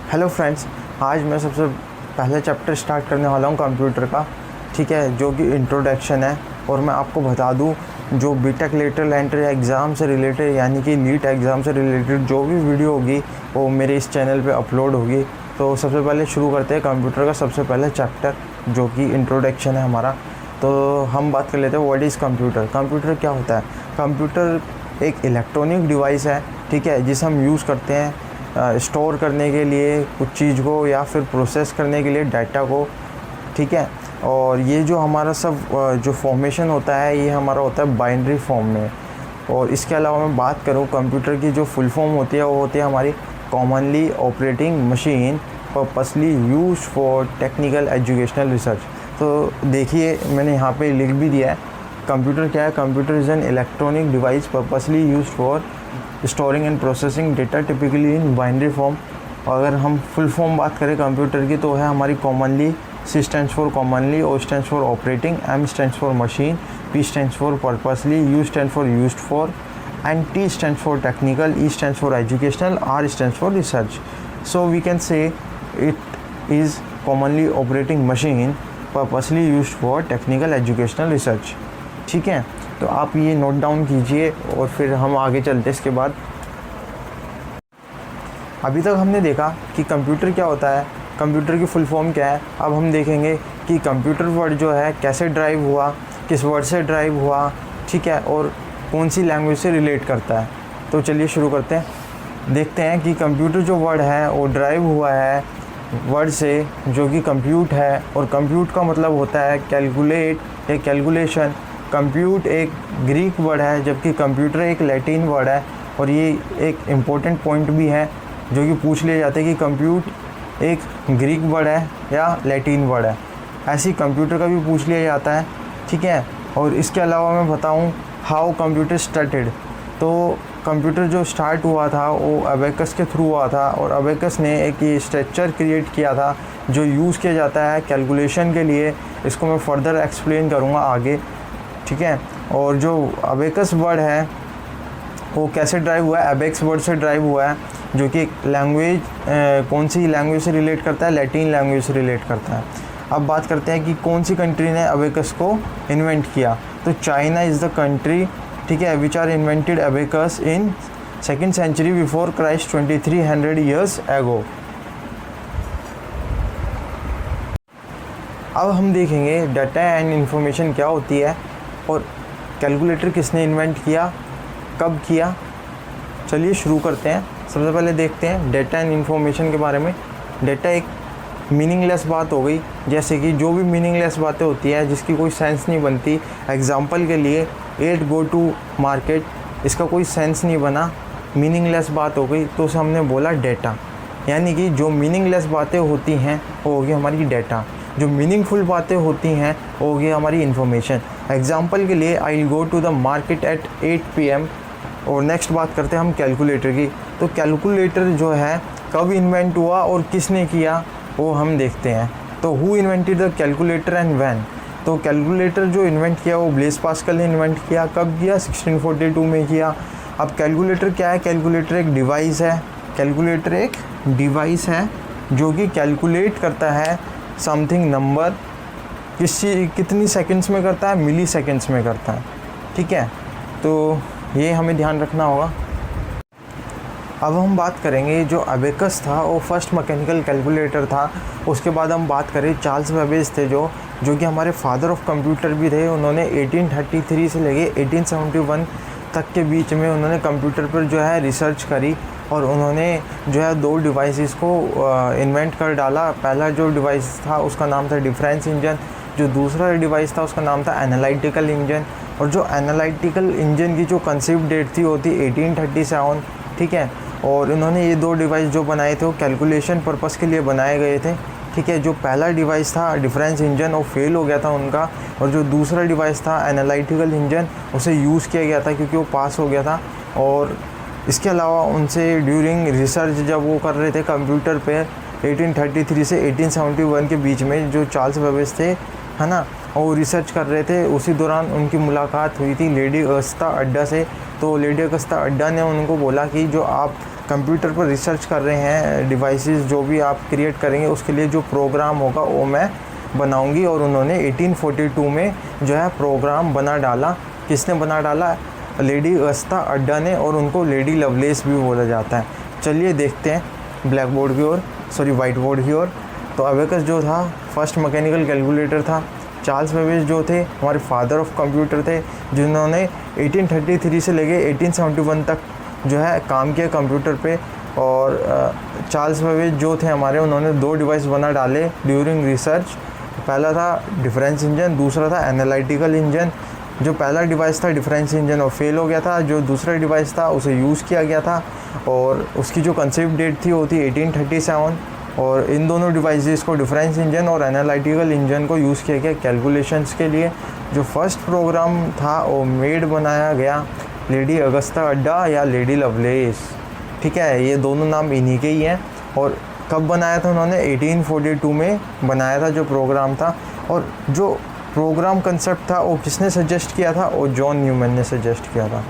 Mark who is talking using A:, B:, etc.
A: Hello friends, आज मैं सबसे पहले चैप्टर स्टार्ट करने वाला हूँ कंप्यूटर का, ठीक है, जो कि इंट्रोडक्शन है। और मैं आपको बता दूँ, जो बीटेक लेटरल एंट्री एग्ज़ाम से रिलेटेड यानी कि नीट एग्ज़ाम से रिलेटेड जो भी वीडियो होगी वो मेरे इस चैनल पे अपलोड होगी। तो सबसे पहले शुरू करते हैं कंप्यूटर का सबसे पहले चैप्टर, जो कि इंट्रोडक्शन है हमारा। तो हम बात कर लेते हैं व्हाट इज़ कंप्यूटर। कंप्यूटर क्या होता है? कंप्यूटर एक इलेक्ट्रॉनिक डिवाइस है, ठीक है, जिसे हम यूज़ करते हैं स्टोर करने के लिए कुछ चीज़ को या फिर प्रोसेस करने के लिए डाटा को, ठीक है। और ये जो हमारा सब जो फॉर्मेशन होता है ये हमारा होता है बाइनरी फॉर्म में। और इसके अलावा मैं बात करूँ कंप्यूटर की जो फुल फॉर्म होती है वो होती है हमारी commonly operating machine purposely use for technical educational research. तो देखिए मैंने यहाँ पे लिख भी दिया है, कंप्यूटर क्या है? Computer is an electronic device purposely use for storing and processing data typically in binary form. अगर हम फुल फॉर्म बात करें कंप्यूटर की तो है हमारी commonly, c stands for commonly, o stands for operating, m stands for machine, p stands for purposely, u stand for used for, and t stands for technical, e stands for educational, r stands for research. So we can say it is commonly operating machine purposely used for technical educational research, ठीक है। तो आप ये note down कीजिए और फिर हम आगे चलते हैं। इसके बाद अभी तक हमने देखा कि कंप्यूटर क्या होता है, कंप्यूटर की फुल फॉर्म क्या है। अब हम देखेंगे कि कंप्यूटर वर्ड जो है कैसे ड्राइव हुआ, किस वर्ड से ड्राइव हुआ, ठीक है, और कौन सी लैंग्वेज से रिलेट करता है। तो चलिए शुरू करते हैं। देखते हैं कि कंप्यूटर जो वर्ड है वो ड्राइव हुआ है वर्ड से जो कि कंप्यूट है, और कंप्यूट का मतलब होता है कैलकुलेट या कैलकुलेशन। कंप्यूट एक ग्रीक वर्ड है जबकि कंप्यूटर एक लैटिन वर्ड है। और ये एक इम्पोर्टेंट पॉइंट भी है जो कि पूछ लिया जाता है कि कंप्यूट एक ग्रीक वर्ड है या लैटिन वर्ड है। ऐसे ही कंप्यूटर का भी पूछ लिया जाता है, ठीक है। और इसके अलावा मैं बताऊं हाउ कंप्यूटर स्टार्टेड। तो कंप्यूटर जो स्टार्ट हुआ था वो अबेकस के थ्रू हुआ था, और अबेकस ने एक ये स्ट्रक्चर क्रिएट किया था जो यूज़ किया जाता है कैलकुलेशन के लिए। इसको मैं फर्दर एक्सप्लेन करूँगा आगे, ठीक है। और जो अबेकस वर्ड है वो कैसे ड्राइव हुआ है? अबेक्स वर्ड से ड्राइव हुआ है, जो कि लैंग्वेज कौन सी लैंग्वेज से रिलेट करता है? लैटिन लैंग्वेज से रिलेट करता है। अब बात करते हैं कि कौन सी कंट्री ने अबेकस को इन्वेंट किया। तो चाइना इज़ द कंट्री, ठीक है, which are invented abacus in 2nd century before Christ 2300 years ago. अब हम देखेंगे डाटा एंड इंफॉर्मेशन क्या होती है और कैलकुलेटर किसने इन्वेंट किया, कब किया। चलिए शुरू करते हैं। सबसे पहले देखते हैं डेटा एंड इंफॉर्मेशन के बारे में। डेटा एक मीनिंगलेस बात हो गई, जैसे कि जो भी मीनिंगलेस बातें होती है जिसकी कोई सेंस नहीं बनती। एग्जांपल के लिए 8 गो टू मार्केट, इसका कोई सेंस नहीं बना, मीनिंगलेस बात हो गई, तो उसे हमने बोला डेटा। यानी कि जो मीनिंगलेस बातें होती हैं वो होगी हमारी डेटा, जो मीनिंगफुल बातें होती हैं वो होगी हमारी इन्फॉर्मेशन। एग्जांपल के लिए I will go to the market at 8 PM। और नेक्स्ट बात करते हैं हम कैलकुलेटर की। तो कैलकुलेटर जो है कब इन्वेंट हुआ और किसने किया वो हम देखते हैं। तो who invented the calculator and when. तो कैलकुलेटर जो इन्वेंट किया वो ब्लेस पास्कल ने इन्वेंट किया। कब किया? 1642 में किया। अब कैलकुलेटर क्या है? कैलकुलेटर एक डिवाइस है। कैलकुलेटर एक डिवाइस है जो कि कैलकुलेट करता है समथिंग नंबर, कितनी सेकंड्स में करता है? मिली सेकंड्स में करता है, ठीक है। तो ये हमें ध्यान रखना होगा। अब हम बात करेंगे जो अबेकस था वो फर्स्ट मैकेनिकल कैलकुलेटर था। उसके बाद हम बात करें चार्ल्स बेबेज थे जो कि हमारे फादर ऑफ कंप्यूटर भी थे। उन्होंने 1833 से लेके 1871 तक के बीच में उन्होंने कंप्यूटर पर जो है रिसर्च करी, और उन्होंने जो है 2 डिवाइसेस को इन्वेंट कर डाला। पहला जो डिवाइस था उसका नाम था डिफरेंस इंजन, जो दूसरा डिवाइस था उसका नाम था एनालिटिकल इंजन। और जो एनालिटिकल इंजन की जो कंसीव डेट थी वो थी 1837, ठीक है। और इन्होंने ये 2 डिवाइस जो बनाए थे वो कैलकुलेशन पर्पस के लिए बनाए गए थे, ठीक है। जो पहला डिवाइस था डिफरेंस इंजन वो फेल हो गया था उनका, और जो दूसरा डिवाइस था एनालिटिकल इंजन उसे यूज़ किया गया था क्योंकि वो पास हो गया था। और इसके अलावा उनसे ड्यूरिंग रिसर्च जब वो कर रहे थे कंप्यूटर पे 1833 से 1871 के बीच में, जो चार्ल्स बेबेज थे, है ना, वो रिसर्च कर रहे थे, उसी दौरान उनकी मुलाकात हुई थी लेडी अगस्ता अड्डा से। तो लेडी अगस्ता अड्डा ने उनको बोला कि जो आप कंप्यूटर पर रिसर्च कर रहे हैं, डिवाइसेस जो भी आप क्रिएट करेंगे उसके लिए जो प्रोग्राम होगा वो मैं बनाऊंगी। और उन्होंने 1842 में जो है प्रोग्राम बना डाला। किसने बना डाला? लेडी अगस्ता अड्डा ने, और उनको लेडी लवलेस भी बोला जाता है। चलिए देखते हैं ब्लैक बोर्ड की ओर, सॉरी वाइट बोर्ड की ओर। तो अबेकस जो था फर्स्ट मैकेनिकल कैलकुलेटर था। चार्ल्स बेबेज जो थे हमारे फादर ऑफ कंप्यूटर थे, जिन्होंने 1833 से लेके 1871 तक जो है काम किया कंप्यूटर पे। और चार्ल्स बेबेज जो थे हमारे, उन्होंने 2 डिवाइस बना डाले ड्यूरिंग रिसर्च। पहला था डिफरेंस इंजन, दूसरा था एनालिटिकल इंजन। जो पहला डिवाइस था डिफरेंस इंजन वो फेल हो गया था, जो दूसरा डिवाइस था उसे यूज़ किया गया था और उसकी जो कंसेप्ट डेट थी वो थी 1837। और इन दोनों डिवाइसेस को, डिफरेंस इंजन और एनालिटिकल इंजन को यूज़ किया गया कैलकुलेशंस के लिए। जो फर्स्ट प्रोग्राम था वो मेड बनाया गया लेडी अगस्ता अड्डा या लेडी लवलेस, ठीक है, ये दोनों नाम इन्हीं के ही हैं। और कब बनाया था उन्होंने? 1842 में बनाया था जो प्रोग्राम था। और जो प्रोग्राम कंसेप्ट था वो किसने सजेस्ट किया था? वो जॉन न्यूमैन ने सजेस्ट किया था।